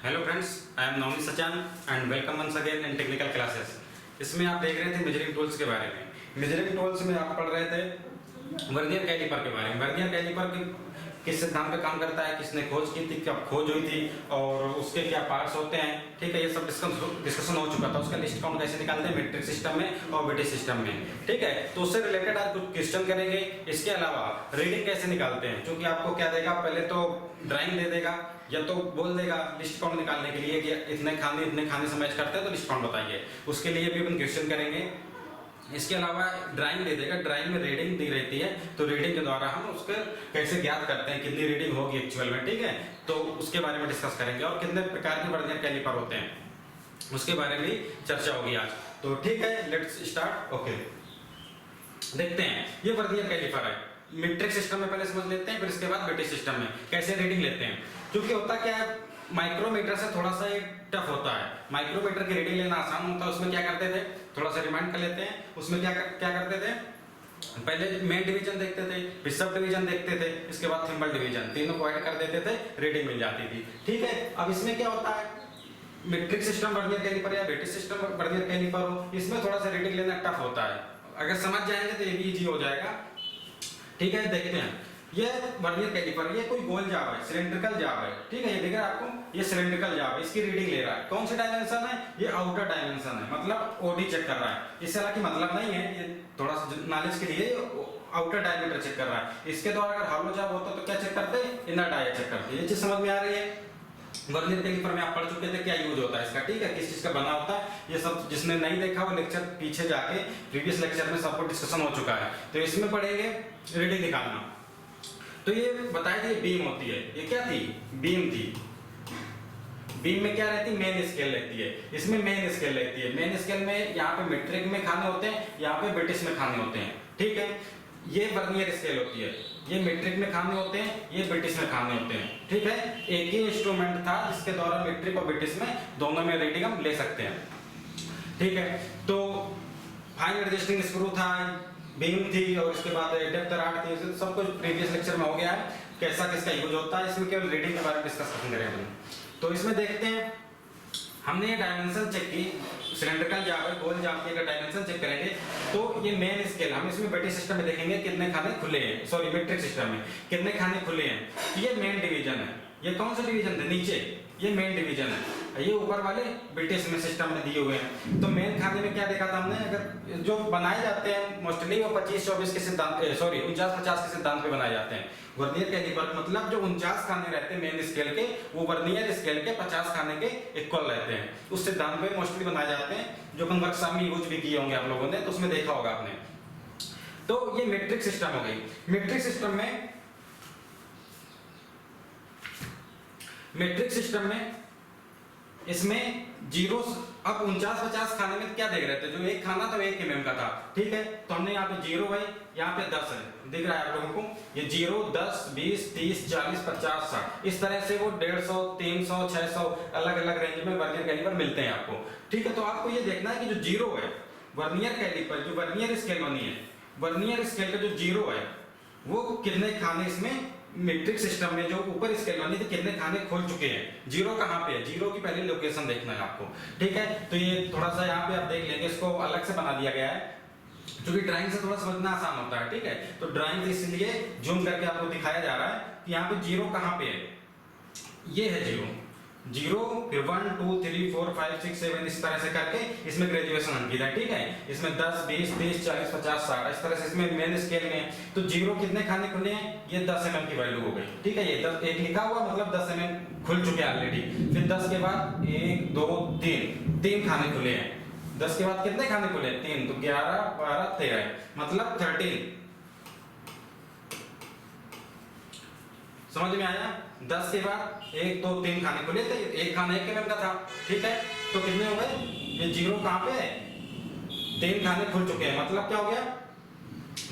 Hello friends, I am Navneet Sachan and welcome once again in technical classes. इसमें आप देख रहे थे मेजरिंग टूल्स के बारे में। मेजरिंग टूल्स में आप पढ़ रहे थे वर्नियर कैलिपर के बारे में। वर्नियर कैलिपर किस सिद्धांत पे काम करता है, किसने खोज की थी, कब खोज हुई थी और उसके क्या पार्ट्स होते हैं, ठीक है। ये सब डिस्कशन हो चुका था। उसका लिस्ट काउंट कैसे निकालते हैं मेट्रिक सिस्टम में और ब्रिटिश सिस्टम में, ठीक है। तो उससे रिलेटेड आज कुछ क्वेश्चन करेंगे। इसके अलावा रीडिंग कैसे निकालते हैं, क्योंकि आपको क्या देगा, पहले तो ड्राइंग दे देगा या तो बोल देगा लिस्ट काउंट निकालने के लिए कि इतने खाने से मैच करते हैं तो लिस्ट काउंट बताइए। उसके लिए भी अपन क्वेश्चन करेंगे। इसके अलावा ड्राइंग दे देगा, ड्राइंग में रीडिंग दी रहती है, तो रीडिंग के द्वारा हम उसके कैसे ज्ञात करते हैं कितनी रीडिंग होगी एक्चुअल में, ठीक है। तो उसके बारे में डिस्कस करेंगे और कितने प्रकार के वर्नियर कैलिपर होते हैं उसके बारे में चर्चा होगी आज। तो ठीक है, लेट्स स्टार्ट। ओके, देखते हैं ये वर्नियर कैलिपर है। मीट्रिक सिस्टम में पहले समझ लेते हैं, फिर इसके बाद ब्रिटिश सिस्टम में कैसे रीडिंग लेते हैं। क्योंकि होता क्या है, माइक्रोमीटर से थोड़ा सा ये टफ होता है। माइक्रोमीटर की रीडिंग लेना आसान होता है। उसमें क्या करते थे, थोड़ा सा रिमाइंड कर लेते हैं। उसमें क्या करते थे, पहले मेन डिवीजन देखते थे, फिर सब डिवीजन देखते थे, इसके बाद सिंबल डिवीजन, तीनों को ऐड कर देते थे, रीडिंग मिल जाती थी, ठीक है। अब इसमें क्या होता है, मीट्रिक सिस्टम वर्नियर कैलिपर या ब्रिटिश सिस्टम वर्नियर कैलिपर हो, इसमें थोड़ा सा रीडिंग लेना टफ होता है। अगर समझ जाएंगे तो ये भी इजी हो जाएगा, ठीक है। देखते हैं ये वर्नियर कैलिपर, ये कोई गोल जाब है, सिलेंड्रिकल जाब है, ठीक है। ये देख रहे हैं आपको, ये सिलेंड्रिकल जाब है, इसकी रीडिंग ले रहा है। कौन सी डायमेंशन है, ये आउटर डायमेंशन है, मतलब ओडी चेक कर रहा है। इससे हालांकि मतलब नहीं है, ये थोड़ा सा नॉलेज के लिए आउटर डायमीटर चेक कर रहा है। इसके द्वारा अगर हॉलो जाब होता तो क्या चेक करते, इनर डाया चेक करते। ये चीज समझ में आ रही है। वर्नियर कैलिपर में आप पढ़ चुके थे क्या यूज होता है इसका, ठीक है, किस चीज का बना होता है। ये सब जिसने नहीं देखा वो लेक्चर पीछे जाके प्रीवियस लेक्चर में सबको डिस्कशन हो चुका है। तो इसमें पढ़ेंगे रीडिंग निकालना। तो ये बताया था, ये बीम होती है, ये क्या थी, बीम थी। बीम में क्या रहती है, मेन स्केल रहती है। इसमें मेन स्केल रहती है। मेन स्केल में यहाँ पे मीट्रिक में खाने होते हैं, यहाँ पे ब्रिटिश में खाने होते हैं, ठीक है। ये वर्नियर स्केल होती है, ये मीट्रिक में खाने होते हैं, ये ब्रिटिश में खाने होते हैं, ठीक है। एक ही इंस्ट्रूमेंट था जिसके द्वारा मीट्रिक और ब्रिटिश में दोनों में रीडिंग हम ले सकते हैं, ठीक है। तो फाइन एडजस्टिंग स्क्रू था, बीम थी और इसके बाद डेप्थ राड थी। सब कुछ प्रीवियस लेक्चर में हो गया है, कैसा किसका यूज होता है। इसमें केवल रीडिंग के बारे में डिस्कस करेंगे। तो इसमें देखते हैं, हमने ये डायमेंशन चेक की, सिलेंड्रिकल जाब है, गोल जाब की अगर डायमेंशन चेक करेंगे तो ये मेन स्केल, हम इसमें ब्रिटिश सिस्टम में देखेंगे कितने खाने खुले हैं, सॉरी मीट्रिक सिस्टम में कितने खाने खुले हैं। ये मेन डिवीजन है। ये कौन सा डिवीजन है, नीचे ये मेन डिवीजन है, ये ऊपर वाले ब्रिटिश में सिस्टम में दिए हुए हैं। तो मेन खाने में क्या देखा था हमने, अगर जो बनाए जाते हैं मोस्टली वो 25-24 के सिद्धांत, सॉरी 49-50 के सिद्धांत पे बनाए जाते हैं। वर्नियर कैलिपर मतलब जो 49 खाने रहते हैं मेन स्केल के, वो वर्नियर स्केल के 50 खाने के इक्वल रहते हैं। उस सिद्धांत पे मोस्टली बनाए जाते हैं, जो अपन वर्कशॉप में यूज भी किए होंगे आप लोगों ने, तो उसमें देखा होगा आपने। तो ये मीट्रिक सिस्टम हो गई। मीट्रिक सिस्टम में इसमें जीरो, अब 49-50 खाने में क्या देख रहे थे, जो एक खाना था वो 1 mm का था, ठीक है। तो हमने यहाँ पे 0 है, यहाँ पे 10 है, दिख रहा है आप लोगों को, ये 0, 10, 20, 30, 40, 50, 60, इस तरह से वो 150, 300, 600 अलग अलग रेंज में वर्नियर कैलिपर मिलते हैं आपको, ठीक है। तो आपको ये देखना है कि जो 0 है वर्नियर कैलिपर, जो वर्नियर स्केल बनी है, वर्नियर स्केल का जो 0 है वो कितने खाने इसमें मीट्रिक सिस्टम में जो ऊपर स्केल बनी थी कितने खाने खोल चुके हैं। 0 कहाँ पे है, 0 की पहले लोकेशन देखना है आपको, ठीक है। तो ये थोड़ा सा यहाँ पे आप देख लेंगे, इसको अलग से बना दिया गया है क्योंकि ड्राइंग से थोड़ा समझना आसान होता है, ठीक है। तो ड्राइंग इसलिए जूम करके आपको दिखाया जा रहा है कि यहाँ पे 0 कहाँ पे है, ये है 0, फिर 1 2 3 4 5 6 7 इस तरह से करके इसमें ग्रेजुएशन अंकित है, ठीक है। इसमें 10 20 30 40 50 60 इस तरह से इसमें मेन स्केल में। तो 0 कितने खाने खुले हैं, ये 10 mm की वैल्यू हो गई, ठीक है। ये 10 एक लिखा हुआ मतलब 10 mm खुल चुके हैं ऑलरेडी। फिर 10 के बाद 1 2 3 खाने खुले हैं। 10 के बाद कितने खाने खुले हैं, 3, तो 11 12 13 मतलब 13। समझ में आया। 10 के बाद 1 2 3 खाने खुले थे, एक खाना 1 mm का था, ठीक है। तो कितने हो गए, ये 0 कहाँ पे है, 3 खाने खुल चुके हैं, मतलब क्या हो गया,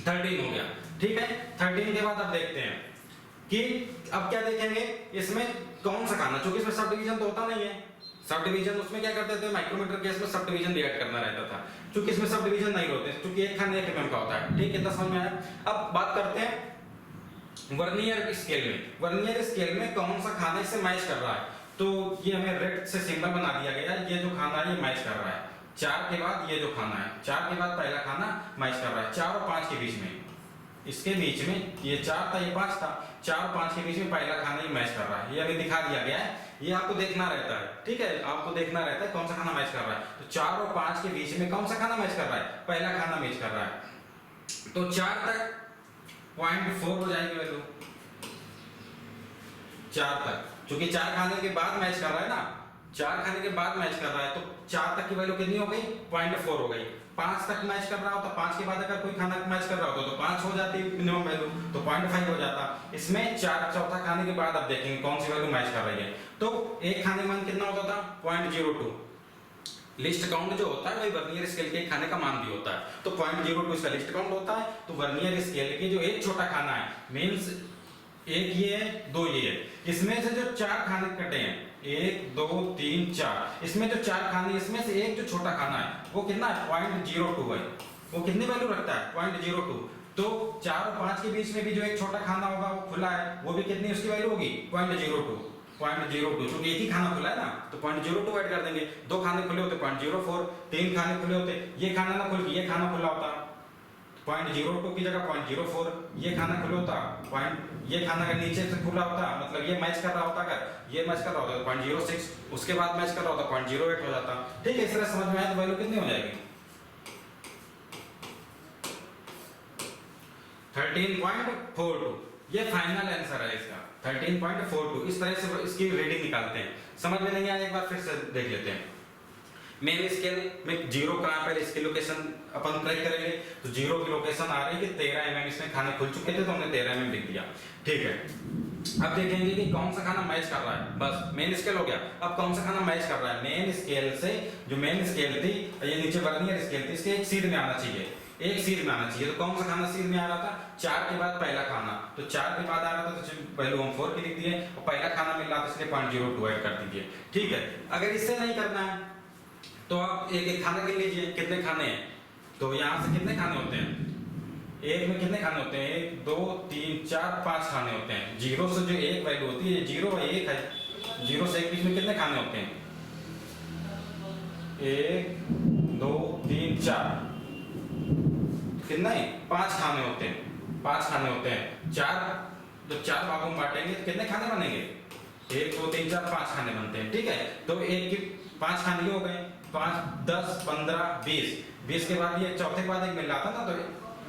13 हो गया, ठीक है। 13 के बाद अब देखते हैं कि अब क्या देखेंगे इसमें कौन सा खाना, क्योंकि इसमें सब डिवीजन तो होता नहीं है। सब डिवीजन उसमें क्या करते थे, माइक्रोमीटर केस में सब डिवीजन डिवाइड करना रहता था, क्योंकि इसमें सब डिवीजन नहीं होते, क्योंकि एक खाना 1 mm का होता है, ठीक है। इतना समझ में आया। अब बात करते हैं वर्नियर स्केल में। वर्नियर स्केल में कौन सा खाने से मैच कर रहा है, तो ये हमें रेड से सिंबल बना दिया गया, ये जो खाना है ये मैच कर रहा है 4 के बाद, ये जो खाना है 4 के बाद पहला खाना मैच कर रहा है 4 और 5 के बीच में, इसके बीच में ये 4 था ये 5 था, 4 और 5 के बीच में पहला खाना ये मैच कर रहा है, ये हमें दिखा दिया गया है। ये आपको देखना रहता है, ठीक है, आपको देखना रहता है कौन सा खाना मैच कर रहा है। तो 4 और 5 के बीच में कौन सा खाना मैच कर रहा है, पहला खाना मैच कर रहा है। तो 4 तक 0.4 हो जाएगी वैल्यू, 4 तक, क्योंकि 4 खाने के बाद मैच कर रहा है ना, 4 खाने के बाद मैच कर रहा है, तो 4 तक की वैल्यू कितनी हो गई, 0.4 हो गई। 5 तक मैच कर रहा हो तो 5 के बाद अगर कोई खाना मैच कर रहा हो तो 5 हो जाती मिनिमम वैल्यू, तो 0.5 हो जाता। इसमें 4 चौथा खाने के बाद अब देखेंगे कौन सी वैल्यू मैच कर रही है। तो एक खाने में कितना होता था 0.02, लिस्ट काउंट जो होता है वही वर्नियर स्केल के खाने का मान भी होता है, तो 0.02 इसका लिस्ट काउंट होता है। तो वर्नियर स्केल के जो एक छोटा खाना है, मींस एक ये है, 2 ये है, इसमें से जो 4 खाने कटे हैं 1 2 3 4, इसमें जो 4 खाने, इसमें से एक जो छोटा खाना है वो कितना है 0.02 है, वो कितनी वैल्यू रखता है 0.02। तो 4 और 5 के बीच में भी जो एक छोटा खाना होगा वो खुला है, वो भी कितनी उसकी वैल्यू होगी 0.02, क्योंकि एक ही खाना खुला है ना, तो 0.02 ऐड कर देंगे। 2 खाने खुले होते 0.04, 3 खाने खुले होते, ये खाना ना खुल के ये खाना खुला होता 0.02 की जगह 0.04, ये खाना खुला होता ये खाना अगर नीचे से खुला होता, मतलब ये मैच कर रहा होता, अगर ये मैच कर रहा होता तो 0.06, उसके बाद मैच कर रहा होता 0.08 हो जाता। ठीक है, इस तरह समझ में आया, तो वैल्यू कितनी हो जाएगी 13.42, ये फाइनल आंसर है इसका 13.42। इस तरह से इसकी रीडिंग निकालते हैं। समझ में नहीं आया एक बार फिर से देख लेते हैं। मेन स्केल में जीरो कहाँ, पहले इसकी लोकेशन अपन ट्रैक करेंगे, तो जीरो की लोकेशन आ रही है कि 13 mm इसमें खाने खुल चुके थे तो हमने 13 mm लिख दिया। ठीक है, अब देखेंगे कि कौन सा खाना मैच कर रहा है, बस मेन स्केल हो गया। अब कौन सा खाना मैच कर रहा है, मेन स्केल से जो मेन स्केल थी, ये नीचे वर्नियर स्केल थी, इसके एक सीध में आना चाहिए, एक सीध में आना चाहिए। तो कौन सा खाना सीध में आ रहा था, 4 के बाद पहला खाना, तो 4 के बाद आ रहा था तो वैल्यू हम 4 की लिख दिए, और पहला खाना मिल रहा था इसलिए 0.02 ऐड कर दीजिए। ठीक है, अगर इससे नहीं करना है तो आप एक एक खाना गिन लीजिए कितने खाने हैं। तो यहाँ से कितने खाने होते हैं, एक में कितने खाने होते हैं, 1 2 3 4 5 खाने होते हैं। जीरो से जो एक वैल्यू होती है, जीरो और एक है, जीरो से एक बीच में कितने खाने होते हैं, 1 2 3 4, कितना है 5 खाने होते हैं, 5 खाने होते हैं। 4 जब 4 भागों में बांटेंगे तो कितने खाने बनेंगे, 1 2 3 4 5 खाने बनते हैं। ठीक है, तो एक की 5 खाने हो गए, 5 10 15 20, 20 के बाद ये चौथे के बाद एक मिल रहा था ना, तो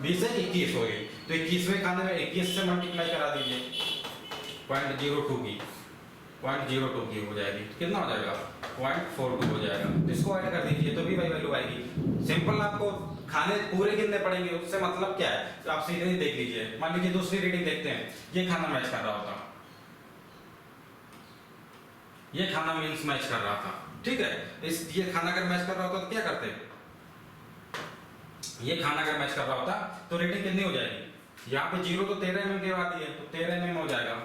20 से 21 हो गई, तो 21वें खाने में 21 से मल्टीप्लाई करा दीजिए 0.02 की, 0.02 की हो जाएगी, कितना हो जाएगा 0.42 हो जाएगा। तो इसको ऐड कर दीजिए तो भी वही वैल्यू आएगी। सिंपल, आपको खाने पूरे गिनने पड़ेंगे, उससे मतलब क्या है, तो आप सीधे ही देख लीजिए। मान लीजिए दूसरी रीडिंग देखते हैं, ये खाना मैच कर रहा होता, ये खाना मीन्स मैच कर रहा था। ठीक है, ये खाना अगर मैच कर रहा होता तो क्या करते, ये खाना अगर मैच कर रहा होता तो रेटिंग कितनी हो जाएगी, यहाँ पे 0 तो 13 mm के बाद ही है, तो 13 mm हो जाएगा।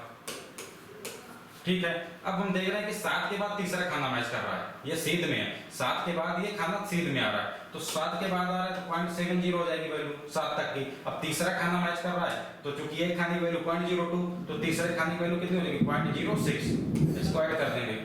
ठीक है, अब हम देख रहे हैं कि 7 के बाद तीसरा खाना मैच कर रहा है, ये सीध में है, 7 के बाद ये खाना सीध में आ रहा है, तो 7 के बाद आ रहा है तो 0.70 हो जाएगी वैल्यू 7 तक की। अब तीसरा खाना मैच कर रहा है, तो चूंकि एक खाने की वैल्यू 0.02, तो तीसरे खाने की वैल्यू कितनी हो जाएगी 0.06, इसको ऐड कर देंगे,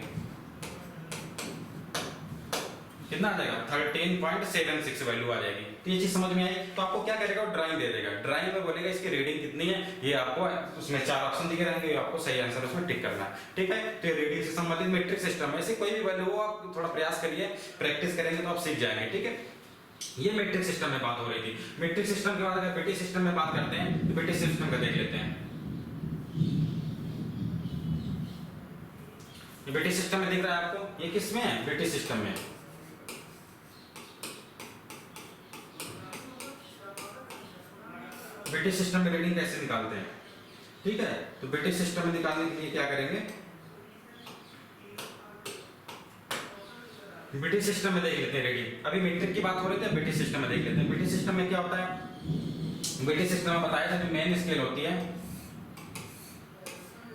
कितना आ जाएगा 13.76 वैल्यू आ जाएगी। तो ये चीज समझ में आई। तो आपको क्या करेगा, ड्राइंग दे देगा, ड्राइंग में बोलेगा इसकी रीडिंग कितनी है, ये आपको उसमें 4 ऑप्शन दिखे रहेंगे, आपको सही आंसर उसमें टिक करना है। ठीक है, तो ये रीडिंग से संबंधित मीट्रिक सिस्टम है, ऐसे कोई भी वैल्यू हो आप थोड़ा प्रयास करिए, प्रैक्टिस करेंगे तो आप सीख जाएंगे। ठीक है, ये मीट्रिक सिस्टम में बात हो रही थी। मीट्रिक सिस्टम के बाद अगर बीटी सिस्टम में बात करते हैं तो बीटी सिस्टम का देख लेते हैं। ये बीटी सिस्टम में दिख रहा है आपको, ये किसमें है, बीटी सिस्टम में। बीटी सिस्टम में रीडिंग कैसे निकालते हैं, ठीक है, तो बीटी सिस्टम में निकालने के लिए क्या करेंगे, बीटी सिस्टम में देख लेते हैं रीडिंग। अभी मीट्रिक की बात हो रही थी, बीटी सिस्टम में देख लेते हैं। बीटी सिस्टम में क्या होता है, बीटी सिस्टम में बताया था जो मेन स्केल होती है,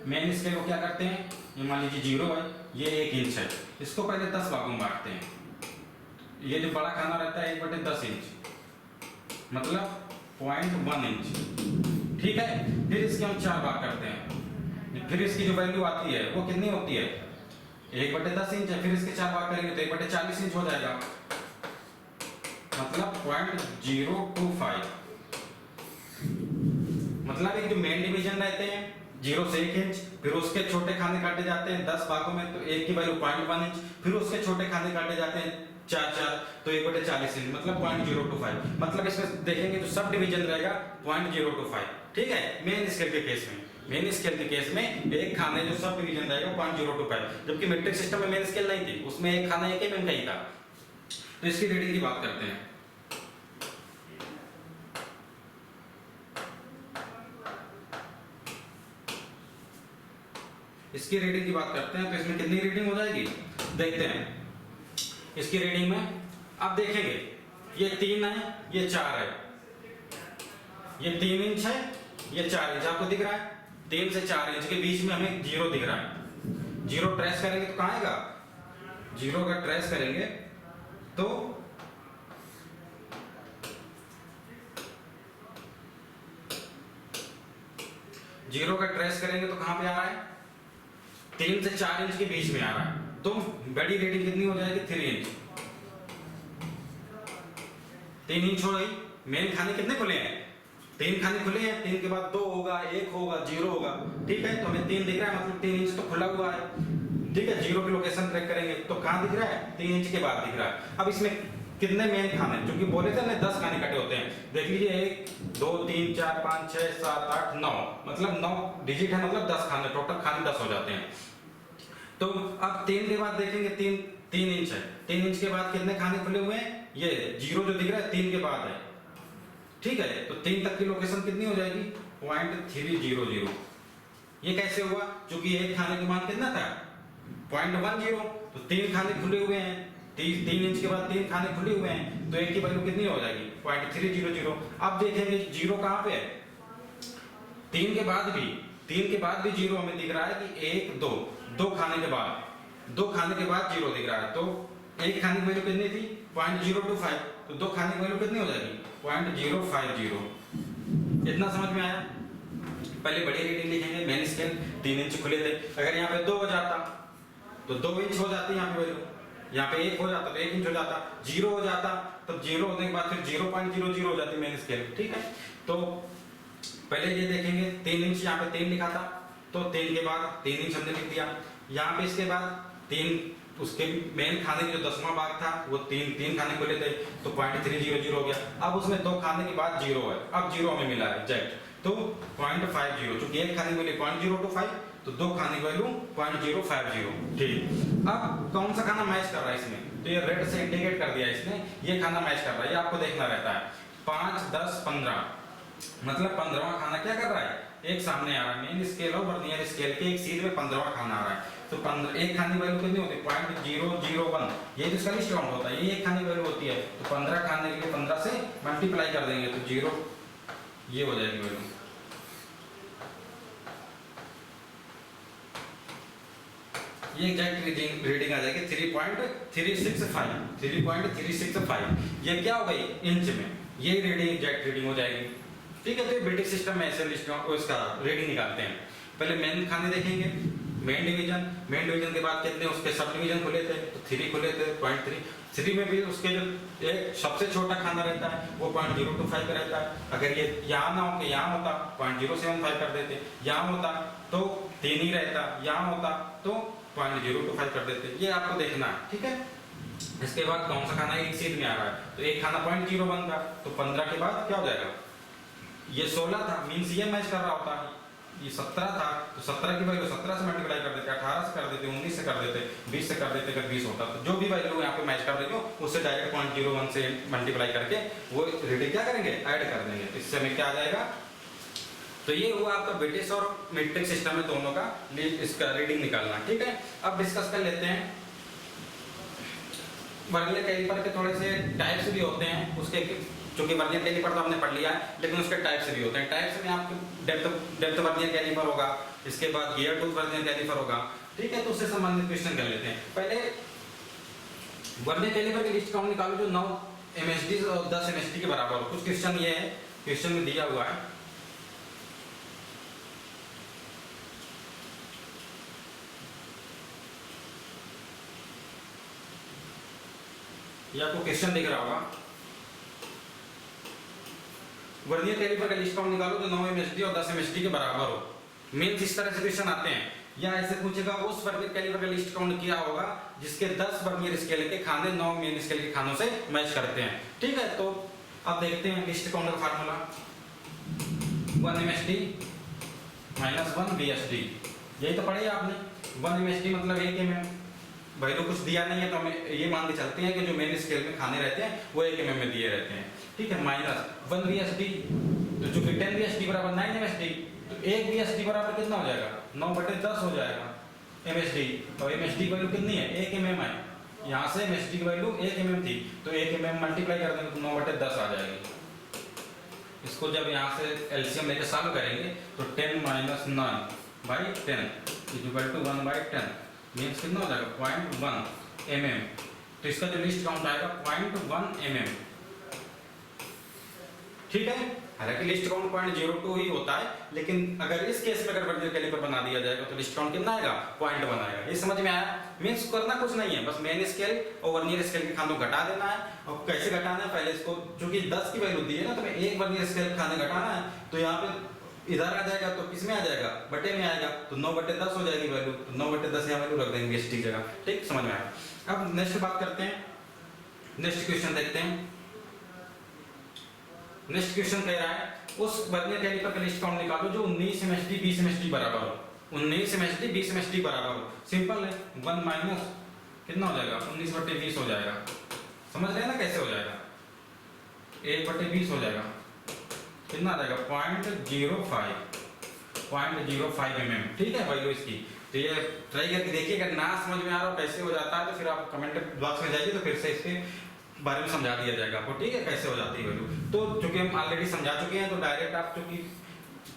मेन स्केल को क्या करते हैं, ये मान लीजिए 0 है, ये 1 इंच है, इसको पहले 10 भागों में बांटते हैं। ये जो बड़ा खाना रहता है 1/10 इंच, मतलब 0.1 इंच। ठीक है, फिर इसके हम 4 भाग करते हैं, फिर इसकी जो वैल्यू आती है वो कितनी होती है 1/10 इंच है, फिर इसके 4 भाग करेंगे तो 1/40 इंच हो जाएगा, मतलब 0.025। मतलब एक जो मेन डिवीजन रहते हैं 0 से 1 इंच, फिर उसके छोटे खाने काटे जाते हैं 10 भागों में, तो 1 की वैल्यू 0.1 इंच, फिर उसके छोटे खाने काटे जाते हैं 4 तो 1/40 इंच, मतलब 0.025। मतलब इसमें देखेंगे जो सब डिवीजन रहेगा 0.025। ठीक है, मेन स्केल के केस में, मेन स्केल के केस में एक खाने जो सब डिवीजन रहेगा 0.025, जबकि मीट्रिक सिस्टम में मेन स्केल नहीं थी, उसमें एक खाना 1 mm का ही था। तो इसकी रीडिंग की बात करते हैं। इसकी रीडिंग की बात करते हैं तो इसमें कितनी रीडिंग हो जाएगी देखते हैं। इसकी रीडिंग में अब देखेंगे ये 3 है, ये 4 है, ये 3 इंच है, ये 4 इंच आपको दिख रहा है। 3 से 4 इंच के बीच में हमें 0 दिख रहा है। 0 ट्रेस करेंगे तो कहाँ आएगा, 0 का ट्रेस करेंगे तो 0 का ट्रेस करेंगे तो कहाँ पे आ रहा है, 3 से 4 इंच के बीच में आ रहा है। तो बड़ी रीडिंग कितनी हो जाएगी, 3 इंच। 3 इंच हो गई। मेन खाने कितने खुले हैं, 3 खाने खुले हैं, 3 के बाद 2 होगा, 1 होगा, 0 होगा। ठीक है, तो हमें 3 दिख रहा है, मतलब 3 इंच तो खुला हुआ है। ठीक है, 0 की लोकेशन ट्रैक करेंगे तो कहाँ दिख रहा है, 3 इंच के बाद दिख रहा है। अब इसमें कितने मेन खाने, क्योंकि बोले थे हमने 10 खाने कटे होते हैं, देख लीजिए 1 2 3 4 5 6 7 8 9, मतलब 9 डिजिट है, मतलब 10 खाने, टोटल खाने 10 हो जाते हैं। तो अब 3 के बाद देखेंगे 3 इंच है, 3 इंच के बाद कितने खाने खुले हुए हैं, ये 0 जो दिख रहा है 3 के बाद है। ठीक है, तो 3 तक की लोकेशन कितनी हो जाएगी, 0.300। ये कैसे हुआ, क्योंकि एक खाने का मान कितना था 0.10, तो 3 खाने खुले हुए हैं, 3 इंच के बाद 3 खाने खुले हुए हैं, तो एक की वैल्यू कितनी हो जाएगी 0.300। अब देखेंगे 0 कहाँ पे है, 3 के बाद भी 0 हमें दिख रहा है कि 1 2 खाने के बाद 0 दिख रहा है। तो एक खाने की वैल्यू कितनी थी 0.025, तो 2 खाने की वैल्यू कितनी हो जाएगी 0.050। इतना समझ में आया। पहले बड़ी रीडिंग लिखेंगे, मेन स्केल 3 इंच खुले थे, अगर यहाँ पे 2 हो जाता तो 2 इंच हो जाती यहाँ पे वैल्यू, यहाँ पे 1 हो जाता तो 1 इंच हो जाता, 0 हो जाता तब 0 होने के बाद फिर 0.00 हो जाती मेन स्केल। ठीक है, तो पहले ये देखेंगे 3 इंच, यहाँ पे 3 लिखा था तो 3 के बाद 3 इंच हमने लिख दिया, यहाँ पे इसके बाद 3, उसके मेन खाने की जो 10वां भाग था वो 3 खाने खुले थे तो 0.300 हो गया। अब उसमें 2 खाने के बाद 0 है, अब 0 हमें मिला है एग्जैक्ट, तो 0.50, क्योंकि एक खाने की वैल्यू 0.025 तो 2 खाने की वैल्यू 0.050। ठीक, अब कौन सा खाना मैच कर रहा है इसमें, तो ये रेड से इंडिकेट कर दिया इसने, ये खाना मैच कर रहा है, ये आपको देखना रहता है। 5 10 15, मतलब 15वां खाना क्या कर रहा है, एक सामने आ रहा है, मेन स्केल और वर्नियर स्केल के एक सीध में 15वां खाना आ रहा है। तो 15, एक खाने की वैल्यू कितनी होती है 0.001, ये जिसका लिस्ट काउंट होता है, ये एक खाने की वैल्यू होती है। तो 15 खाने के लिए 15 से मल्टीप्लाई कर देंगे तो 0 ये हो जाएगी वैल्यू। ये एग्जैक्ट रीडिंग आ जाएगी 3.365। ये क्या हो गई इंच में, ये रीडिंग एग्जैक्ट रीडिंग हो जाएगी। ठीक है, तो ये ब्रिटिश सिस्टम में ऐसे लिस्ट उसका रीडिंग निकालते हैं। पहले मेन खाने देखेंगे, मेन डिवीजन के बाद कितने उसके सब डिवीजन खुले थे, तो 3 खुले थे, 0.3 में भी उसके जो एक सबसे छोटा खाना रहता है वो 0.025 का रहता है। अगर ये यहाँ ना हो के यहाँ होता 0.075 कर देते, यहाँ होता तो 3 ही रहता, यहाँ होता तो 0.025 कर देते, ये आपको देखना है। ठीक है, इसके बाद कौन सा खाना एक सीध में आ रहा है, तो एक खाना 0.01 का, तो 15 के बाद क्या हो जाएगा, ये 16 था, मीन्स ये मैच कर रहा होता, ये 17 था तो 17 की वैल्यू 17 से मल्टीप्लाई कर देते, 18 से कर देते, 19 से कर देते, 20 से कर देते, अगर 20 होता तो जो भी वैल्यू यहाँ पे मैच कर देते हो उससे डायरेक्ट 0.01 से मल्टीप्लाई करके वो रीडिंग क्या करेंगे, ऐड कर देंगे, तो इससे हमें क्या आ जाएगा। तो ये हुआ आपका ब्रिटिश और मीट्रिक सिस्टम में दोनों का इसका रीडिंग निकालना। ठीक है, अब डिस्कस कर लेते हैं वर्नियर कैलिपर के थोड़े से टाइप्स भी होते हैं उसके, क्योंकि वर्नियर कैलिपर तो हमने पढ़ लिया है लेकिन उसके टाइप्स भी होते हैं। टाइप्स में आपको डेप्थ वर्नियर कैलिपर होगा, इसके बाद गियर टूथ वर्नियर कैलिपर होगा। ठीक है, तो उससे संबंधित क्वेश्चन कर लेते हैं। पहले वर्नियर कैलिपर की लिस्ट काउंट निकालो जो 9 MSD और 10 MSD के बराबर हो। कुछ क्वेश्चन ये है, क्वेश्चन में दिया हुआ है ये आपको क्वेश्चन दिख रहा होगा, वर्नियर कैलिपर का लिस्ट काउंट निकालो जो 9 एमएसडी और 10 एमएसडी के बराबर हो। मीन्स इस तरह से क्वेश्चन आते हैं, या ऐसे पूछेगा उस वर्नियर कैलिपर का लिस्ट काउंट किया होगा जिसके 10 वर्नियर स्केल के खाने 9 मेन स्केल के खानों से मैच करते हैं। ठीक है, तो अब देखते हैं लिस्ट काउंट का फार्मूला, 1 एमएसडी माइनस 1 बीएसडी, यही तो पढ़े आपने। 1 एमएसडी मतलब 1 एमएम, वैल्यू कुछ दिया नहीं है तो हमें ये मान के चलते हैं कि जो मेन स्केल में खाने रहते हैं वो 1 एमएम में दिए रहते हैं। ठीक है, माइनस 1 बीएसडी, तो जो 10 बीएसडी बराबर 9 एमएसडी, तो 1 बीएसडी बराबर कितना हो जाएगा, 9/10 हो जाएगा एमएसडी। और एमएसडी की वैल्यू कितनी है, 1 एमएम है, यहाँ से एमएसडी की वैल्यू 1 एमएम थी, तो 1 एमएम मल्टीप्लाई कर देंगे तो 9/10 आ जाएगी। इसको जब यहाँ से एलसीएम लेकर सॉल्व करेंगे तो 10 माइनस 9/10 इक्वल टू 1/10 मीन्स कितना हो जाएगा 0.1 एमएम। तो इसका जो लिस्ट काउंट आएगा 0.1 एमएम। ठीक है, हालांकि लिस्ट काउंट 0.02 ही होता है, लेकिन अगर इस केस में अगर वर्नियर कैलिपर बना दिया जाएगा तो लिस्ट काउंट कितना आएगा, 0.1 आएगा। ये समझ में आया? मीन्स करना कुछ नहीं है, बस मेन स्केल और वर्नियर स्केल के खानों घटा देना है। और कैसे घटाना है, पहले इसको चूंकि 10 की वैल्यू दी है ना, तो मैं एक वर्नियर स्केल खाने घटाना है, तो यहाँ पे इधर आ जाएगा तो किस में आ जाएगा, बटे में आएगा, तो 9/10 हो जाएगी वैल्यू, तो 9/10 यहाँ वैल्यू रख देंगे बीएसडी जगह। ठीक, समझ में आया? अब नेक्स्ट बात करते हैं, नेक्स्ट क्वेश्चन देखते हैं। नेक्स्ट क्वेश्चन कह रहा है उस वर्नियर कैलिपर का लिस्ट काउंट निकालो जो 19 एमएसडी 20 एमएसडी बराबर हो। 19 एमएसडी 20 एमएसडी बराबर हो, सिंपल है, 1 माइनस कितना हो जाएगा, 19/20 हो जाएगा। समझ रहे हैं ना कैसे हो जाएगा, 1/20 हो जाएगा, कितना आ जाएगा 0.05 एमएम। ठीक है, वैल्यू इसकी। तो ये ट्राई करके देखिए, अगर ना समझ में आ रहा हो कैसे हो जाता है तो फिर आप कमेंट बॉक्स में जाइए तो फिर से इसके बारे में समझा दिया जाएगा आपको। ठीक है, कैसे हो जाती है वैल्यू। तो चूंकि हम ऑलरेडी समझा चुके हैं तो डायरेक्ट आप, चूंकि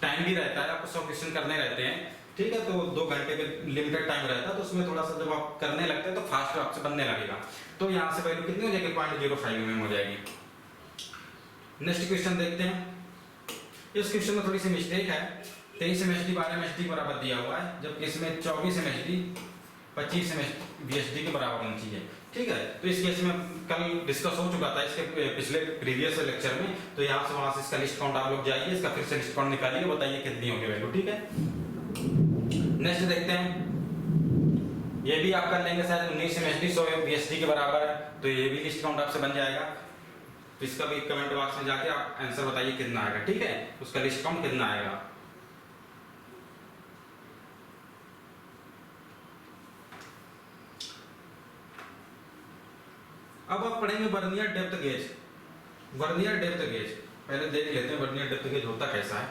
टाइम भी रहता है, आपको 100 क्वेश्चन करने रहते हैं। ठीक है, तो 2 घंटे के लिमिटेड टाइम रहता है, तो उसमें थोड़ा सा जब आप करने लगते हैं तो फास्ट आपसे बनने लगेगा। तो यहाँ से वैल्यू कितनी हो जाएगी, 0.05 एमएम हो जाएगी। नेक्स्ट क्वेश्चन देखते हैं। इस क्वेश्चन में थोड़ी सी मिस्टेक है, 23 एमएसडी 12 एमएसडी बराबर दिया हुआ है, जबकि इसमें 24 एमएसडी 25 बीएसडी के बराबर होनी चाहिए। ठीक है, तो इस केस में कल डिस्कस हो चुका था इसके पिछले प्रीवियस लेक्चर में, तो यहाँ से वहां से इसका लिस्ट काउंट आप लोग जाइए, इसका फिर से लिस्ट काउंट निकालिए, बताइए कितनी होगी वैल्यू। ठीक है, नेक्स्ट देखते हैं। ये भी आप कर लेंगे शायद, 19 एमएसडी 100 बीएसडी के बराबर है, तो ये भी लिस्ट काउंट आपसे बन जाएगा। तो इसका भी कमेंट बॉक्स में जाके आप आंसर बताइए कितना आएगा। ठीक है, उसका लिस्ट काउंट कितना आएगा। अब आप पढ़ेंगे vernier depth gauge. Vernier depth gauge पहले देख लेते हैं वर्नियर डेप्थ गेज होता कैसा है।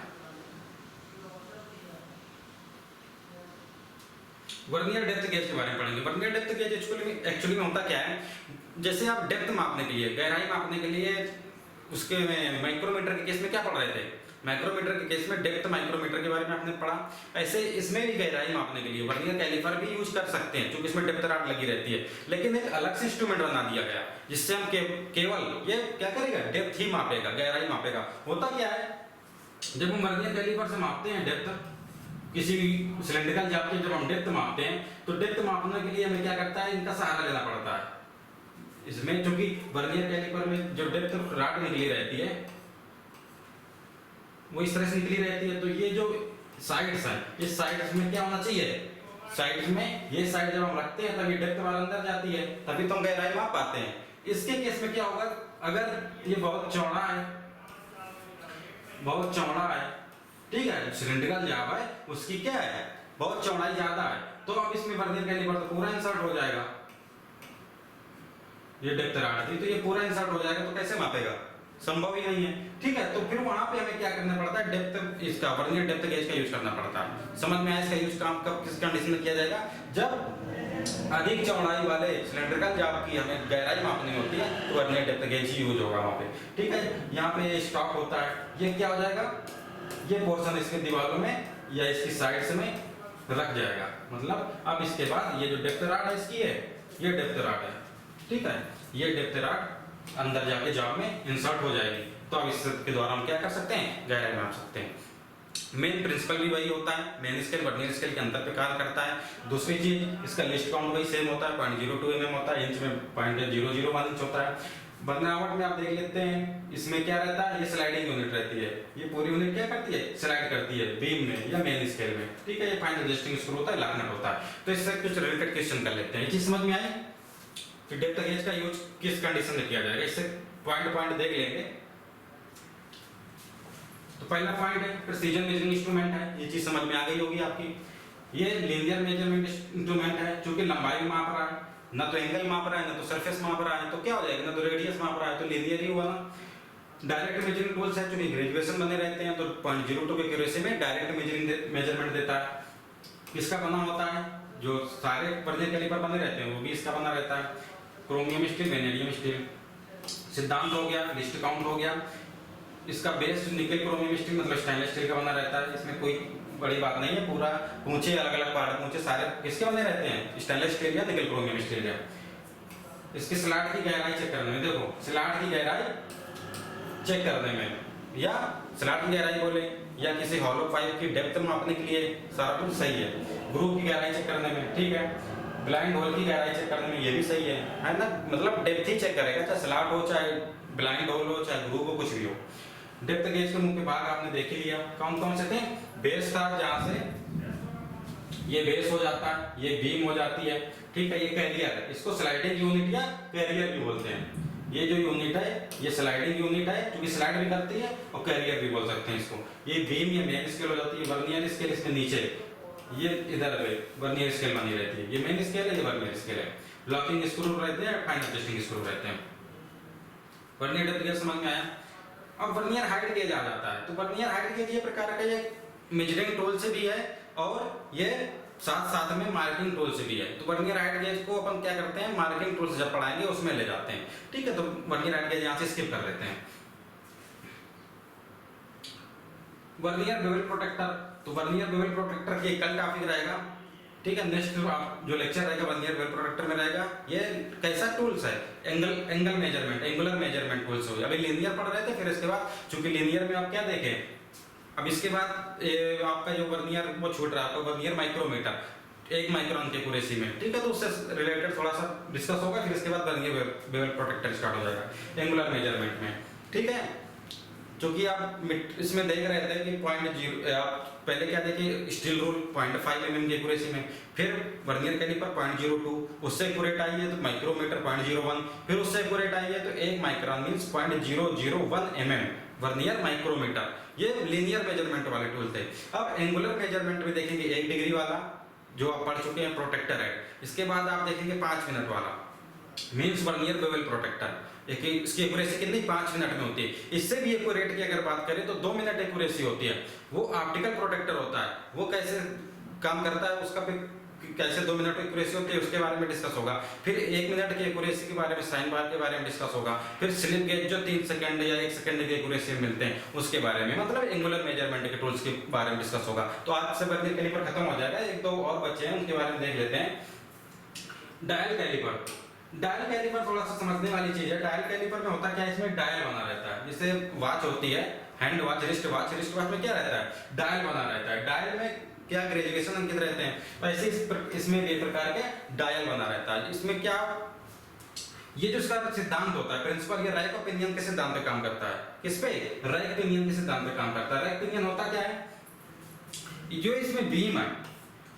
वर्नियर डेप्थ गेज के बारे में पढ़ेंगे। वर्नियर डेप्थ गेज एक्चुअली में होता क्या है, जैसे आप डेप्थ मापने के लिए, गहराई मापने के लिए, उसके में माइक्रोमीटर के केस में क्या पढ़ रहे थे, माइक्रोमीटर के केस में डेप्थ माइक्रोमीटर के बारे में आपने पढ़ा। ऐसे इसमें भी गहराई मापने के लिए वर्नियर कैलिपर भी यूज कर सकते हैं, क्योंकि इसमें डेप्थ रॉड लगी रहती है, लेकिन एक अलग से इंस्ट्रूमेंट बना दिया गया जिससे हम केवल ये क्या करेगा, डेप्थ ही मापेगा, गहराई मापेगा। होता क्या है, जब हम वर्नियर कैलिपर से मापते हैं डेप्थ, किसी सिलेंड्रिकल जाप के जब हम डेप्थ मापते हैं, तो डेप्थ मापने के लिए हमें क्या करता है, इनका सहारा लेना पड़ता है। इसमें चूंकि वर्नियर कैलिपर में जो डेप्थ रॉड निकली रहती है वो इस तरह से निकली रहती है, तो ये जो साइड्स हैं, इस साइड्स में क्या होना चाहिए, साइड्स में ये साइड जब हम रखते हैं तभी डेप्थ वाला अंदर जाती है, तभी तो हम गहराई माप पाते हैं। इसके केस में क्या होगा, अगर ये बहुत चौड़ा है, बहुत चौड़ा है, ठीक है, सिलेंड्रिकल जाब है, उसकी क्या है, बहुत चौड़ाई ज्यादा है, तो अब इसमें वर्नियर कैलिपर तो पूरा इंसर्ट हो जाएगा। ये डेप्थ रॉड थी तो ये पूरा इंसर्ट हो जाएगा, तो कैसे मापेगा, संभव ही नहीं है। ठीक है, तो फिर वहां पे हमें क्या करना पड़ता है, डेप्थ, इसका वर्नियर डेप्थ गेज का यूज करना पड़ता है। समझ में आया इसका यूज कब किस कंडीशन में किया जाएगा, जब अधिक चौड़ाई वाले सिलेंड्रिकल जाब की हमें गहराई मापनी होती है तो वर्नियर डेप्थ गेज ही यूज होगा वहां पे। ठीक है, यहाँ पे स्टॉक होता है, ये क्या हो जाएगा, ये पोर्शन इसके दीवारों में या इसकी साइड्स में रख जाएगा। मतलब अब इसके बाद ये जो डेप्थ रॉड है इसकी है, ये डेप्थ रॉड है, ठीक है, ये डेप्थ रॉड अंदर जाके जॉब में इंसर्ट हो जाएगी, तो अब इसके द्वारा हम क्या कर सकते हैं, गहराई माप सकते हैं। मेन प्रिंसिपल भी वही होता है, मेन स्केल वर्नियर स्केल के अंतर पे कार्य करता है। दूसरी चीज इसका लिस्ट काउंट वही सेम होता है, 0.02 mm होता है, इंच में 0.001 इंच होता है। बनावट में आप देख लेते हैं, इसमें क्या रहता है, ये स्लाइडिंग यूनिट रहती है, ये पूरी यूनिट क्या करती है, स्लाइड करती है बीम में या मेन स्केल में, ठीक है। ये फाइनल एडजस्टिंग स्क्रू होता है, लॉकनट होता है। तो इससे कुछ रिलेटेड क्वेश्चन कर लेते हैं, ये चीज समझ में आई कि डेप्थ गेज का यूज किस कंडीशन में किया जाएगा, इससे पॉइंट पॉइंट देख लेंगे। तो पहला पॉइंट है प्रिसीजन मेजरिंग इंस्ट्रूमेंट है, ये चीज समझ में आ गई होगी आपकी। ये लीनियर मेजरमेंट इंस्ट्रूमेंट है, क्योंकि लंबाई माप रहा है, ना तो एंगल माप रहा है, ना तो सरफेस माप रहा है, तो क्या हो जाएगा, ना तो रेडियस माप रहा है, तो लीनियर ही हुआ ना। डायरेक्ट मेजरिंग टूल्स है, चूंकि ग्रेजुएशन बने रहते हैं, तो 0.02 के एक्यूरेसी में डायरेक्ट मेजरमेंट देता है। किसका बना होता है, जो सारे वर्नियर कैलिपर बने रहते हैं वो भी इसका बना रहता है, क्रोमियम स्टील, वेनेडियम स्टील। सिद्धांत हो गया, लिस्ट काउंट हो गया। इसका बेस निकल क्रोमियम स्टील मतलब स्टेनलेस स्टील का बना रहता है, इसमें कोई बड़ी बात नहीं है। पूरा पूंछे अलग अलग पार्ट, पूंछे सारे किसके बने रहते हैं, स्टेनलेस स्टील या निकल क्रोमियम स्टील है। इसकी स्लॉट की गहराई चेक करने में, देखो स्लॉट की गहराई चेक करने में, या स्लॉट की गहराई बोले या किसी हॉलो पाइप की डेप्थ मापने के लिए सारा कुछ सही है। ग्रुप की गहराई चेक करने में, ठीक है। ब्लाइंड होल की गहराई चेक करने में ये भी सही है ना। मतलब डेप्थ ही चेक करेगा, चाहे स्लॉट हो, चाहे ब्लाइंड होल हो, चाहे ग्रुप हो, कुछ भी हो। डेप्थ गेज के मुख्य भाग आपने देख ही लिया, कौन कौन से थे। बेस था, जहां से ये बेस हो जाता है, ये बीम हो जाती है, ठीक है। ये कैरियर है, इसको स्लाइडिंग यूनिट या कैरियर भी बोलते हैं। ये जो यूनिट है ये स्लाइडिंग यूनिट है, क्योंकि स्लाइड भी करती है, और कैरियर भी बोल सकते हैं इसको। ये बीम या मेन स्केल हो जाती है, वर्नियर स्केल इसमें नीचे, ये इधर पे वर्नियर स्केल बनी रहती है। ये मेन स्केल है, ये वर्नियर स्केल है। लॉकिंग स्क्रू रहते हैं, फाइन एडजस्टिंग स्क्रू रहते हैं। वर्नियर डेप्थ गेज समझ में आया। अब वर्नियर हाइट गेज आ जाता है। तो वर्नियर हाइट गेज ये प्रकार का, ये मेजरिंग टूल से भी है और ये साथ साथ में मार्किंग टूल से भी है। तो वर्नियर हाइट गेज को अपन क्या करते हैं, मार्किंग टूल से जब पढ़ाएंगे उसमें ले जाते हैं, ठीक है। तो वर्नियर हाइट गेज यहाँ से स्किप कर लेते हैं। वर्नियर बेवल प्रोटेक्टर, तो वर्नियर बेवल प्रोटेक्टर की कल टॉपिक रहेगा, ठीक है। नेक्स्ट जो लेक्चर रहेगा वर्नियर बेवल प्रोटेक्टर में रहेगा। ये कैसा टूल्स है, angle measurement, angular measurement tools हो। अभी लीनियर पढ़ रहे थे, फिर इसके बाद चूंकि लीनियर में आप क्या देखें, अब इसके बाद आपका जो वर्नियर वो छूट रहा है, वर्नियर माइक्रोमीटर, 1 माइक्रोन के एक्यूरेसी में, ठीक है। तो उससे रिलेटेड थोड़ा सा डिस्कस होगा, फिर इसके बाद वर्नियर बेवल प्रोटेक्टर स्टार्ट हो जाएगा एंगुलर मेजरमेंट में, ठीक है। क्योंकि आप इसमें देख रहे थे कि 0.0, आप पहले क्या देखिए, स्टील रूल 0.5 mm की एक्यूरेसी में, फिर वर्नियर कैलिपर 0.02, उससे एक्यूरेट आई है तो माइक्रोमीटर 0.01, फिर उससे एक्यूरेट आई है तो 1 micron means 0.001 mm vernier micrometer. ये लीनियर मेजरमेंट वाले टूल थे। अब एंगुलर मेजरमेंट में देखेंगे 1 डिग्री वाला, जो आप पढ़ चुके हैं, प्रोटेक्टर है। इसके बाद आप देखेंगे 5 मिनट वाला, मींस वर्नियर बेवल प्रोटेक्टर। इसकी एक्यूरेसी कितनी, 5 मिनट में होती है। इससे भी एक्यूरेट की अगर बात करें तो 2 मिनट एक्यूरेसी होती है। वो ऑप्टिकल प्रोटेक्टर होता है, वो कैसे काम करता है, उसका कैसे 2 मिनट एक्यूरेसी होती है उसके बारे में डिस्कस होगा। फिर 1 मिनट की एक्यूरेसी के बारे में, साइन बार के बारे में डिस्कस होगा। फिर स्लिप गेज जो 3 सेकंड या 1 सेकंड की एक्यूरेसी में मिलते हैं उसके बारे में, मतलब एंगुलर मेजरमेंट के टूल्स के बारे में डिस्कस होगा। तो आज से वर्नियर कैलिपर खत्म हो जाएगा, 1-2 और बच्चे हैं उनके बारे में देख लेते हैं। डायल कैलिपर, डायल कैलिपर थोड़ा सा समझने वाली चीज है। डायल कैलिपर में होता क्या है, इसमें डायल बना रहता है, जैसे वॉच होती है, hand watch, wrist watch, wrist watch में क्या रहता है, डायल बना रहता है। डायल में क्या ग्रेजुएशन अंकित रहते हैं, वैसे इसमें भी प्रकार के डायल बना रहता है। इसमें क्या, ये जो इसका सिद्धांत होता है, प्रिंसिपल, ये रैक ओपिनियन के सिद्धांत पे काम करता है। किस पे, रैक ओपिनियन के सिद्धांत पे काम करता है। रैक ओपिनियन होता क्या है, जो इसमें बीम है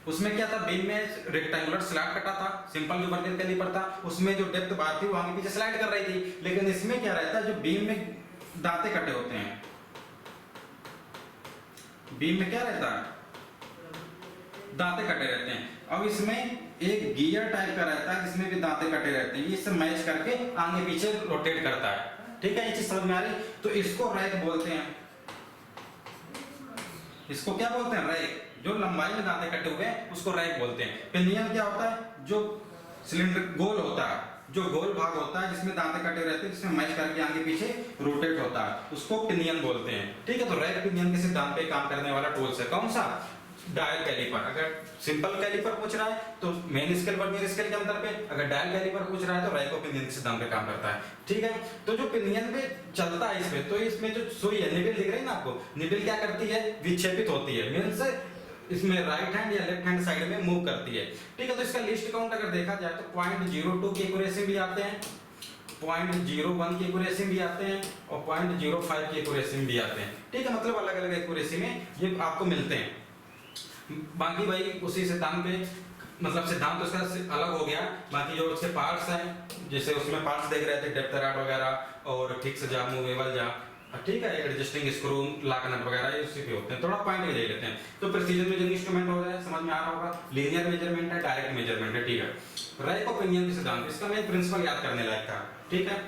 उसमें क्या था, बीम में रेक्टेंगुलर स्लैब कटा था, सिंपल जो वर्नियर कैलिपर था, उसमें जो डेप्थ बार थी वो आगे पीछे स्लाइड कर रही थी। लेकिन इसमें क्या रहता है, जो बीम में दांते कटे होते हैं, बीम में क्या रहता है, दांते कटे रहते हैं। अब इसमें एक गियर टाइप का रहता है जिसमें भी दांते कटे रहते हैं, ये इससे मैच करके आगे पीछे रोटेट करता है, ठीक है। ये चीज समझ में आ रही। तो इसको रैक बोलते हैं, इसको क्या बोलते हैं, रैक। जो लंबाई में दांते कटे हुए हैं उसको रैक बोलते हैं। पिनियन क्या होता है, जो सिलेंडर गोल होता है, जो गोल भाग होता है जिसमें दांते कटे रहते हैं, जिसमें मैच करके आगे पीछे रोटेट होता है, उसको पिनियन बोलते हैं, ठीक है। तो रैक पिनियन के सिद्धांत पे काम करने वाला टूल्स है। कौन सा, डायल कैलिपर, अगर सिंपल कैलिपर पूछ रहा है तो मेन स्केल वर्नियर स्केल के अंतर पे, अगर डायल कैलिपर पूछ रहा है तो राइको पिनियन के सिद्धांत पे काम करता है। ठीक है, तो जो पिनियन पे चलता है इसमें, तो इसमें जो सुई है निबिल दिख रही है ना आपको, निबिल क्या करती है, विक्षेपित होती है, मीन्स इसमें राइट हैंड या लेफ्ट हैंड साइड में मूव करती है। ठीक है, तो इसका लिस्ट काउंट अगर देखा जाए तो 0.02 की एक्यूरेसी भी आते हैं, 0.01 की एक्यूरेसी भी आते हैं और 0.05 की एक्यूरेसी भी आते हैं। ठीक है, मतलब अलग अलग एक्यूरेसी में ये आपको मिलते हैं। बाकी भाई उसी सिद्धांत पे, मतलब सिद्धांत तो उसका अलग हो गया, बाकी जो उसके पार्ट्स हैं, जैसे उसमें पार्ट्स देख रहे थे डेप्थ रॉड वगैरह और फिक्स जा, मूवेबल जा, ठीक है, एडजस्टिंग स्क्रू, लॉक नट वगैरह ये उसी पे होते हैं। थोड़ा पॉइंट भी दे लेते हैं। तो प्रिसीजन मेजरिंग इंस्ट्रूमेंट हो जाए, समझ में आ रहा होगा, लीनियर मेजरमेंट है, डायरेक्ट मेजरमेंट है। ठीक है, राइको पिनियन के सिद्धांत, इसका मेन प्रिंसिपल याद करने लायक था। ठीक है,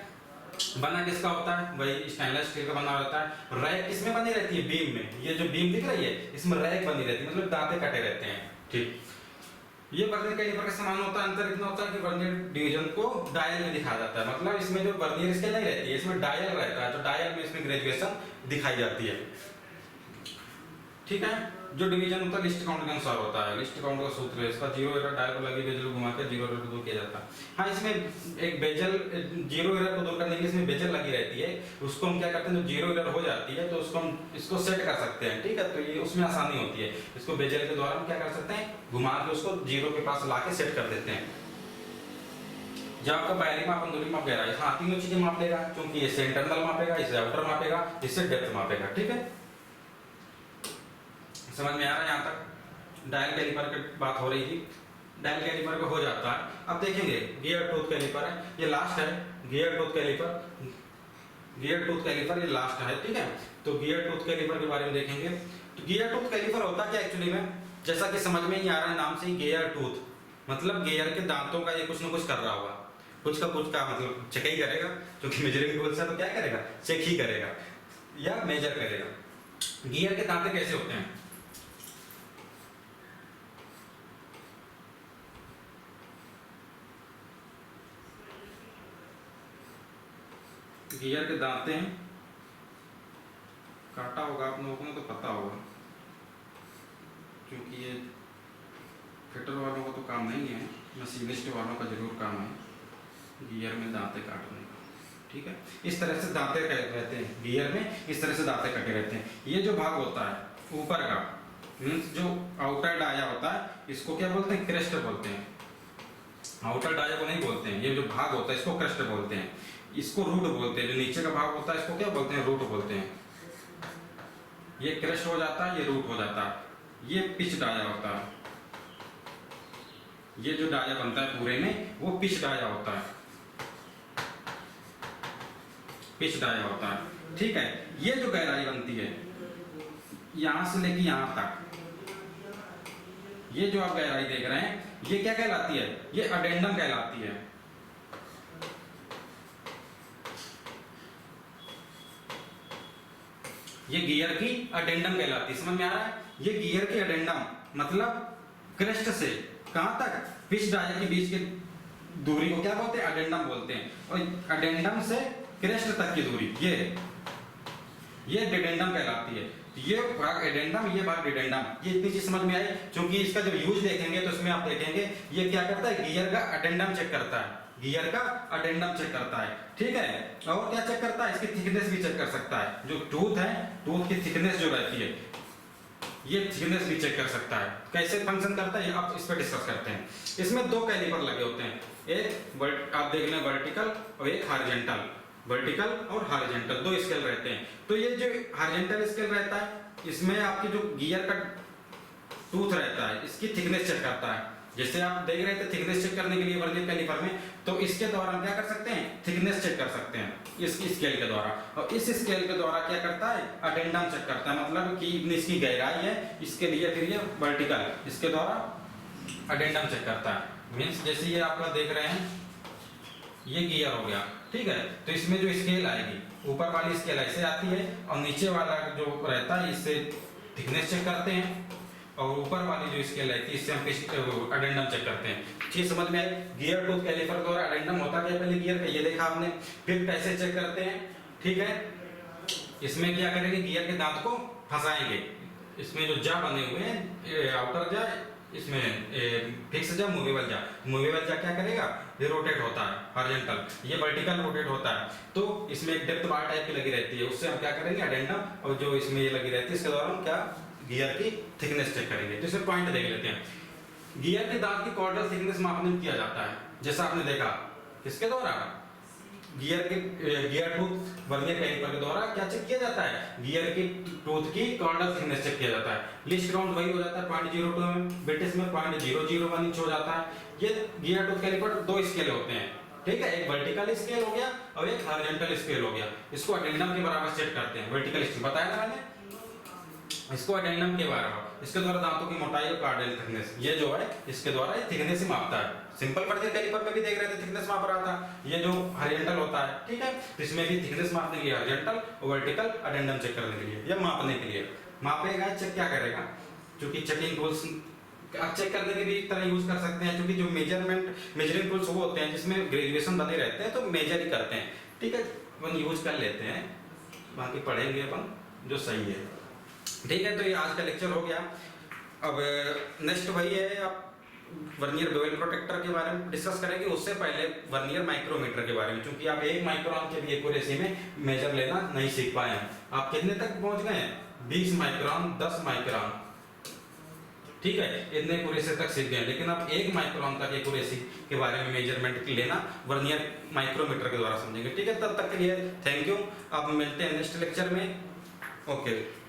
बना किसका होता है, वही स्टेनलेस स्टील का बना होता है। रैक किसमें बनी रहती है, बीम में, ये जो बीम दिख रही है इसमें रैक बनी रहती है, मतलब दांते कटे रहते हैं। ठीक, ये वर्नियर कैलिपर का समान होता है, अंतर इतना होता है कि वर्नियर डिवीजन को डायल में दिखाया जाता है, मतलब इसमें जो वर्नियर स्केल नहीं रहती है, इसमें डायल रहता है, तो डायल में इसमें ग्रेजुएशन दिखाई जाती है। ठीक है, जो डिवीजन होता है लिस्ट काउंट के अनुसार होता है, लिस्ट काउंट का सूत्र है इसका, जीरो एरर डायल को लगी बेजल घुमा के जीरो एरर को दूर किया जाता है। हाँ, इसमें एक बेजल, जीरो एरर को दूर करने के लिए इसमें बेजल लगी रहती है, उसको हम क्या करते हैं, जब जीरो एरर हो जाती है तो उसको हम इसको सेट कर सकते हैं। ठीक है, तो ये उसमें आसानी होती है, इसको बेजल के द्वारा हम क्या कर सकते हैं, घुमा के उसको जीरो के पास ला के सेट कर देते हैं। जब आपका बाहरी माप अंदरूनी माप गहराई, हाँ तीनों चीजें माप लेगा, क्योंकि इससे इंटरनल मापेगा, इससे आउटर मापेगा, इससे डेप्थ मापेगा। ठीक है, समझ में आ रहा है यहाँ तक। डायल कैलिपर की बात हो रही थी, डायल कैलिपर का हो जाता है। अब देखेंगे गियर टूथ कैलिपर है, ये लास्ट है, gear tooth caliper, gear tooth caliper ये लास्ट है। ठीक है, तो गियर टूथ कैलिपर के बारे में देखेंगे। तो गियर टूथ कैलिपर होता क्या एक्चुअली में, जैसा कि समझ में ही आ रहा है नाम से ही, गियर टूथ मतलब गियर के दांतों का ये कुछ ना कुछ कर रहा होगा, कुछ का मतलब चेक ही करेगा, क्योंकि मेजरिंग टूल से तो क्या करेगा, चेक ही करेगा या मेजर करेगा। गियर के दांते कैसे होते हैं, गियर के दांते हैं, काटा होगा आप लोगों को तो पता होगा, क्योंकि ये फिटर वालों का तो काम नहीं है, मशीनिस्ट वालों का जरूर काम है गियर में दांते काटने का। ठीक है, इस तरह से दांते रहते हैं गियर में, इस तरह से दांते कटे रहते हैं। ये जो भाग होता है ऊपर का, मीन्स जो आउटर डाया होता है, इसको क्या बोलते हैं, क्रेस्ट बोलते हैं। आउटर डाया को नहीं बोलते हैं, ये जो भाग होता है इसको क्रेस्ट बोलते हैं, इसको रूट बोलते हैं। जो नीचे का भाग होता है इसको क्या बोलते हैं, रूट बोलते हैं। ये क्रेस्ट हो जाता है, ये रूट हो जाता है। ये पिच डाया होता है, ये जो डाया बनता है पूरे में वो पिच डाया होता है, पिच डाया होता है। ठीक है, ये जो गहराई बनती है यहां से लेके यहां तक, ये जो आप गहराई देख रहे हैं ये क्या कहलाती है, ये अडेंडम कहलाती है। ये गियर की अडेंडम कहलाती है, समझ में आ रहा है। ये गियर की अडेंडम मतलब क्रेस्ट से कहां तक, पिच डाया के बीच की दूरी को क्या बोलते हैं, अडेंडम बोलते हैं। और अडेंडम से क्रेस्ट तक की दूरी ये डिडेंडम कहलाती है। ये भाग एडेंडम, ये भाग डिडेंडम, ये इतनी चीज समझ में आई। क्योंकि इसका जब यूज देखेंगे तो इसमें आप देखेंगे ये क्या करता है, गियर का अडेंडम चेक करता है, गियर का अडेंडम चेक करता है। ठीक है, और क्या चेक करता है, इसकी थिकनेस भी चेक कर सकता है। जो टूथ है, टूथ की थिकनेस जो रहती है ये थिकनेस भी चेक कर सकता है। कैसे फंक्शन करता है आप इस पर डिस्कस करते हैं। इसमें दो कैलिपर लगे होते हैं, एक आप देख लें वर्टिकल और एक हॉरिजॉन्टल, वर्टिकल और हॉरिजॉन्टल दो स्केल रहते हैं। तो ये जो हॉरिजॉन्टल स्केल रहता है इसमें आपकी जो गियर का टूथ रहता है इसकी थिकनेस चेक करता है। जैसे आप देख रहे थे थिकनेस चेक करने के लिए वर्नियर कैलिपर में, तो इसके द्वारा हम क्या कर सकते हैं, थिकनेस चेक कर सकते हैं इस स्केल के द्वारा। और इस स्केल के द्वारा क्या करता है, अडेंडम चेक करता है, मतलब कि इसकी गहराई है, इसके लिए फिर ये वर्टिकल, इसके द्वारा अडेंडम चेक करता है। मीन्स जैसे ये आपका देख रहे हैं ये गियर हो गया, ठीक है, तो इसमें जो स्केल आएगी ऊपर वाली स्केल ऐसे आती है और नीचे वाला जो रहता है इससे थिकनेस चेक करते हैं, और ऊपर वाली जो स्केल रहती है इससे हम अडेंडम चेक करते हैं। चीज समझ में आई। गियर टूथ कैलिपर द्वारा अडेंडम होता क्या पहले गियर का, ये देखा आपने। फिर कैसे चेक करते हैं, ठीक है, इसमें क्या करेंगे, गियर के दांत को फंसाएंगे, इसमें जो जा बने हुए हैं, आउटर जा, इसमें फिक्स जा, मूवेबल जा। मूवेबल जा क्या करेगा, ये रोटेट होता है हॉरिजॉन्टल, ये वर्टिकल रोटेट होता है। तो इसमें एक डेप्थ बार टाइप की लगी रहती है, उससे हम क्या करेंगे अडेंडम, और जो इसमें ये लगी रहती है इसके द्वारा हम क्या गियर की थिकनेस चेक करेंगे। तो इसमें पॉइंट देख लेते हैं। गियर के दांत की कॉर्डल थिकनेस मापन किया जाता है, जैसा आपने देखा किसके द्वारा, गियर टूथ वर्नियर कैलिपर के द्वारा क्या चेक किया जाता है, गियर की टूथ की कॉर्डल थिकनेस चेक किया जाता है। लीस्ट काउंट वही हो जाता है 0.02 mm, ब्रिटिश में 0.001 इंच हो जाता है। ये गियर टूथ कैलिपर दो स्केल होते हैं, ठीक है, एक वर्टिकल स्केल हो गया और एक हॉरिजॉन्टल स्केल हो गया। इसको अटेंडम के बराबर सेट करते हैं। वर्टिकल स्केल बताया ना मैंने, इसको अटेंडम के बराबर, इसके द्वारा दांतों की मोटाई और कार्डियल थिकनेस, ये जो है इसके द्वारा ये थिकनेस ही मापता है। सिंपल वर्नियर कैलिपर में भी देख रहे थे थिकनेस माप रहा था, ये जो हॉरिजॉन्टल होता है, ठीक है, तो इसमें भी थिकनेस मापने के लिए हॉरिजॉन्टल और वर्टिकल अटेंडम चेक करने के लिए या मापने के लिए मापेगा। चेक क्या करेगा, क्योंकि चेकिंग टूल्स आप चेक करने के भी एक तरह यूज कर सकते हैं, क्योंकि जो मेजरिंग टूल्स वो होते हैं जिसमें ग्रेजुएशन बने रहते हैं, तो मेजर ही करते हैं, ठीक है, अपन यूज कर लेते हैं, बाकी पढ़ेंगे अपन जो सही है, ठीक है। तो ये आज का लेक्चर हो गया। अब नेक्स्ट वही है, आप वर्नियर बेवल प्रोटेक्टर के बारे में डिस्कस करेंगे। उससे पहले वर्नियर माइक्रोमीटर के बारे में, क्योंकि आप 1 माइक्रोन के भी एक्यूरेसी में मेजर लेना नहीं सीख पाए हैं। आप कितने तक पहुंच गए हैं, 20 माइक्रोन, 10 माइक्रोन, ठीक है, इतने एक्यूरेसी तक सीख गए, लेकिन आप 1 माइक्रोन तक एक्यूरेसी के बारे में मेजरमेंट लेना वर्नियर माइक्रोमीटर के द्वारा समझेंगे, ठीक है। तब तक के लिए थैंक यू। आप मिलते हैं नेक्स्ट लेक्चर में, ओके।